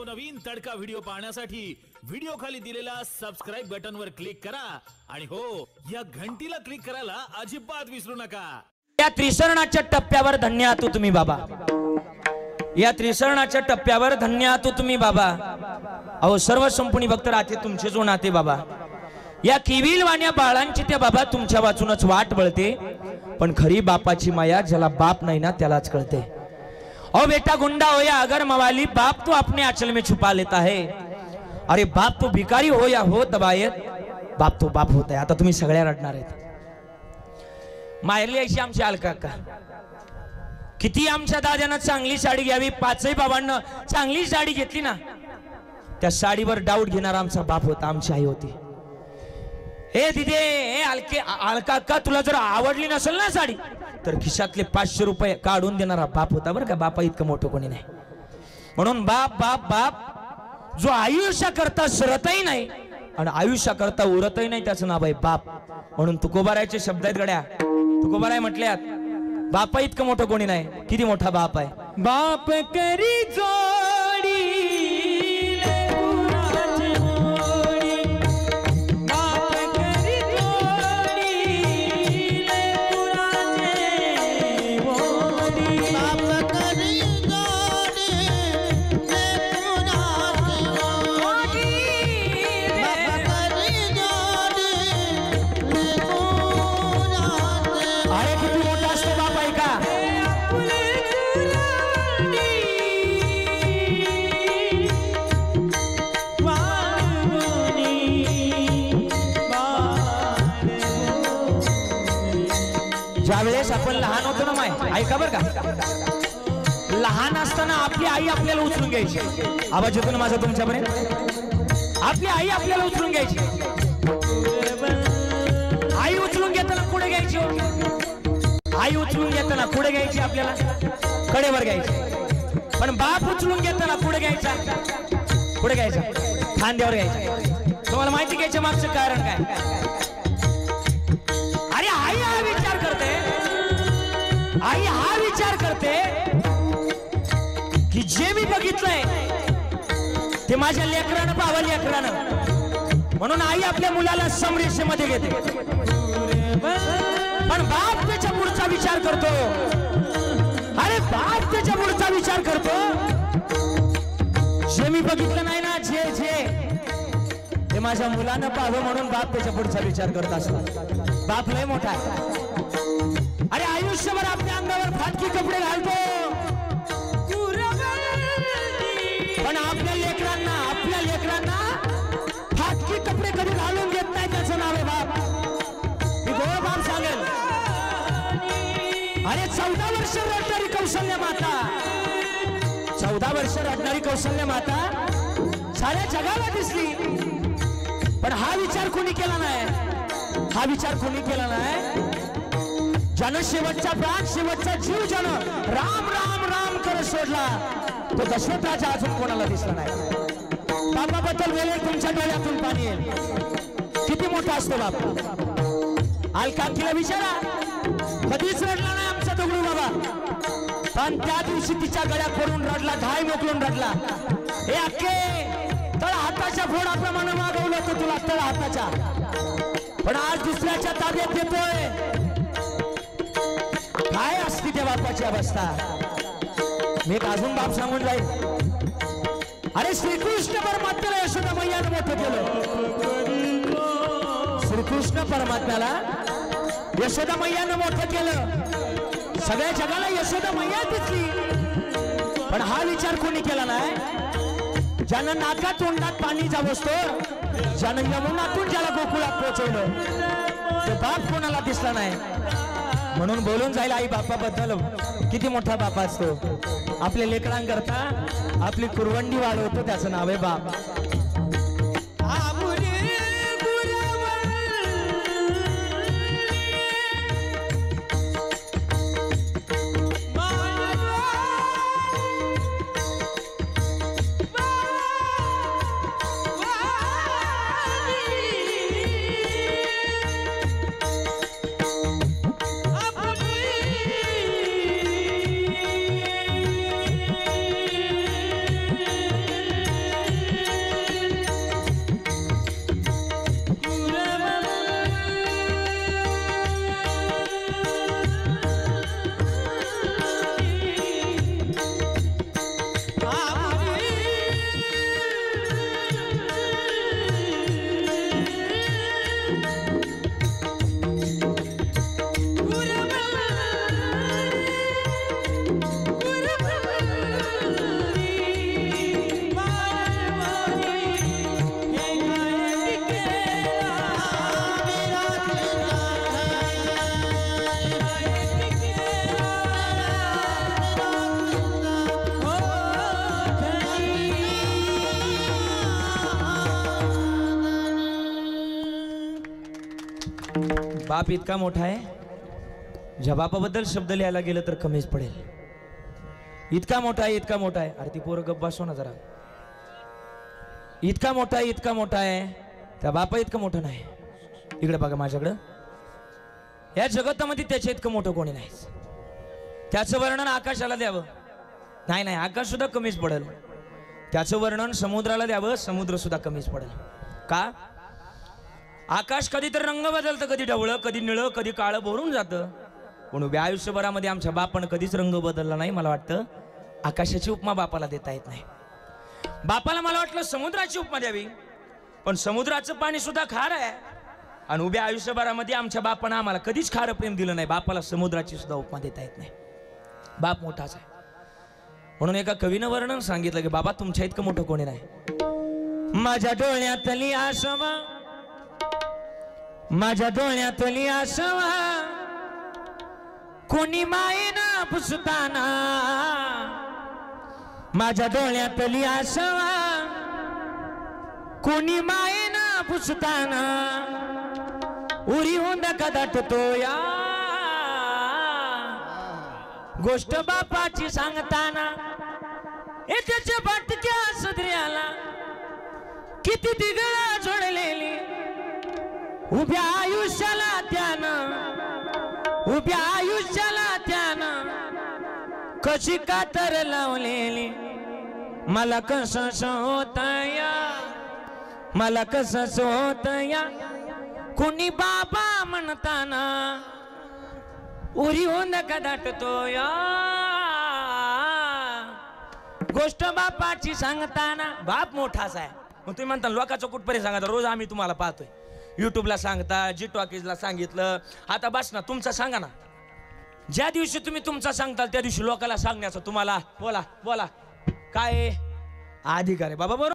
नवनवीन तडका व्हिडिओ पाहण्यासाठी व्हिडिओ खाली दिलेल्या सबस्क्राइब बटन वर क्लिक करा आणि हो या घंटीला क्लिक करायला अजिबात विसरू नका। या त्रिसरणाच्या टप्प्यावर धन्य आहात तुम्ही बाबा, या त्रिसरणाच्या टप्प्यावर धन्य आहात तुम्ही बाबा। अहो सर्व संपूर्ण भक्त राहते तुमचे जो नाते बाबा, या किविल वाण्या बाळांची त्या बाबा तुमच्या वाचूनच वाट बळते, पण खरी बापाची माया ज्याला बाप नहीं ना त्यालाच कळते। ओ बेटा गुंडा हो या अगर मवाली, बाप तो अपने आंचल में छुपा लेता है। अरे बाप तो भिकारी हो या हो दबायत, बाप तो बाप होता है। आता तुम्ही सगळ्या रडणार आहेत। माहेरली अशी आमची अलकाका, किती आमच्या दादानं चांगली साडी घ्यावी, पाचही बाबांना चांगली साडी घेतली ना, त्या साडीवर डाऊट घेणारा आमचा बाप होता, आमची आई होती। हे दिदे हे अलकाका, तुला जर आवडली नसेल ना साडी तर खिशातले 500 रुपये काढून देणारा बाप होता बरं का। बापा इतकं मोठं कोणी नाही। म्हणून बाप बाप बाप जो आयुष्याकरता सरतही नाही आणि आयुष्याकरता उरतही नाही त्याचं नाव आहे बाप। म्हणून तुकोबारायचे शब्द आहेत गड्या, तुकोबाराय म्हटल्यात बापा इतकं मोठं कोणी नाही। किती मोठा बाप आहे। बाप करी जोडी ज्यावेळेस आपण लहान होतो ना माय, ऐका बरं का, लहान असताना आपली आई आपल्याला उचलून घ्यायची। आवाज येतो ना माझा तुमच्यापर्यंत? आपली आई आपल्याला उचलून घ्यायची। आई उचलून घेताना पुढे घ्यायची, आई उचलून घेताना पुढे घ्यायची, आपल्याला कडेवर घ्यायची। पण बाप उचलून घेताना पुढे घ्यायचा, पुढे घ्यायचा, खांद्यावर घ्यायचा। तुम्हाला माहिती घ्यायचं मागचं कारण काय? अरे आई हा विचार करते, आई हा विचार करते की जे मी बघितलंय ते माझ्या लेकरानं पाहावं, लेकरानं। म्हणून आई आपल्या मुलाला समरेषेमध्ये घेते, पण बाप त्याच्या पुढचा विचार करतो। अरे बाप त्याच्या पुढचा विचार करतो, जे मी बघितलं नाही ना, जे जे ते माझ्या मुलानं पाहावं म्हणून बाप त्याच्या पुढचा विचार करत असतो। बाप लय मोठा आहे। अरे आयुष्यभर आपल्या अंगावर फाटकी कपडे घालतो, पण आपल्या लेकरांना फाटकी कपडे कधी घालून देत नाही, त्याचं नाव आहे बाप। मी गोळ बाप सांगेल। अरे 14 वर्ष रडणारी कौशल्य माता, 14 वर्ष रडणारी कौशल्य माता साऱ्या जगाला दिसली, पण हा विचार कोणी केला नाही, हा विचार कोणी केला नाही। ज्यानं शेवटचा प्राण, शेवटचा जीव ज्यानं राम राम राम करत सोडला, तो दशरथ राजा अजून कोणाला दिसला नाही। बापाबद्दल बोलेल तुमच्या डोळ्यातून पाणी येईल। किती मोठा असतो बाप। अलकाकीला विचारा, कधीच रडला नाही आमचा दगडू बाबा, पण त्या दिवशी तिच्या गळ्या करून रडला, धाय मोकलून रडला। हे अख्खे तळ हाताच्या फोडाप्रमाणे मागवलं होतं तुला, तळ हाताच्या, पण आज दुसऱ्याच्या ताब्यात येतोय। काय असते त्या बापाची अवस्था? मी अजून बाप सांगून जाईल। अरे श्रीकृष्ण परमात्म्याला यशोदा मैयानं मोठं केलं, श्रीकृष्ण परमात्म्याला यशोदा मैयानं मोठं केलं। सगळ्या जगाला यशोदा मैया दिसली, पण हा विचार कोणी केला नाही। ज्यानं नाकात तोंडात पाणी जावसतो, ज्यानं यमुनातून ज्याला गोकुळात पोहोचवलं, तो बाप कोणाला दिसला नाही। म्हणून बोलून जाईल आई बापाबद्दल, किती मोठा बाप असतो। आपल्या लेकरांकरता आपली कुरवंडी वाढवतो, त्याचं नाव आहे बाप। बाप इतका मोठा आहे, ज्या बापाबद्दल शब्द लिहायला गेलं तर कमीच पडेल. इतका मोठा आहे, इतका मोठा आहे. अरे ती पोरं गप्प बसव ना जरा. इतका मोठा आहे, इतका मोठा आहे, त्या बापा इतकं मोठं नाही. इकडे बघा माझ्याकडं. या जगतामध्ये त्याच्या इतकं मोठं कोणी नाही. त्याचं वर्णन आकाशाला द्यावं, नाही नाही, आकाश सुद्धा कमीच पडेल. त्याचं वर्णन समुद्राला द्यावं, समुद्र सुद्धा कमीच पडेल. का? आकाश कधी तर रंग बदलतं, कधी ढवळं, कधी निळं, कधी काळं भरून जातं. पण उभ्या आयुष्यभरामध्ये आमच्या बापानं कधीच रंग बदलला नाही. मला वाटतं आकाशाची उपमा बापाला देता येत नाही. बापाला मला वाटलं समुद्राची उपमा द्यावी, पण समुद्राचं पाणी सुद्धा खार आहे. आणि उभ्या आयुष्यभरामध्ये आमच्या बापानं आम्हाला कधीच खारं प्रेम दिलं नाही. बापाला समुद्राची सुद्धा उपमा देता येत नाही. बाप मोठाच आहे. म्हणून एका कवीनं वर्णन सांगितलं की बाबा तुमच्या इतकं मोठं कोणी नाही. माझ्या डोळ्यातली आसवा, माझ्या डोळ्यातली आसवा, कोणी मायेना पुसताना. माझ्या डोळ्यातली आसवा, कोणी मायेना पुसताना. उरी होंद कदाटतो या, गोष्ट बापाची सांगताना. त्याच्या बाटक्या सदऱ्याला किती दिगळा जोडलेली. उभ्या आयुष्याला त्यानं, उभ्या आयुष्याला त्यानं कशी कातर लावलेली. मला कसं होतया, मला कसं होतया, कुणी बाबा म्हणताना. उरी होऊन का दाटतो या, गोष्ट बापाची सांगताना. बाप मोठाच आहे. मग तुम्ही म्हणता लोकांचं कुठपर्यंत सांगा. रोज आम्ही तुम्हाला पाहतोय, युट्यूबला सांगता, जी टॉकीजला सांगितलं. आता बस ना, तुमचा सांगा ना. ज्या दिवशी तुम्ही तुमचा सांगताल त्या दिवशी लोकांना सांगण्याचं तुम्हाला बोला बोला काय अधिकार आहे बाबा. बरोबर.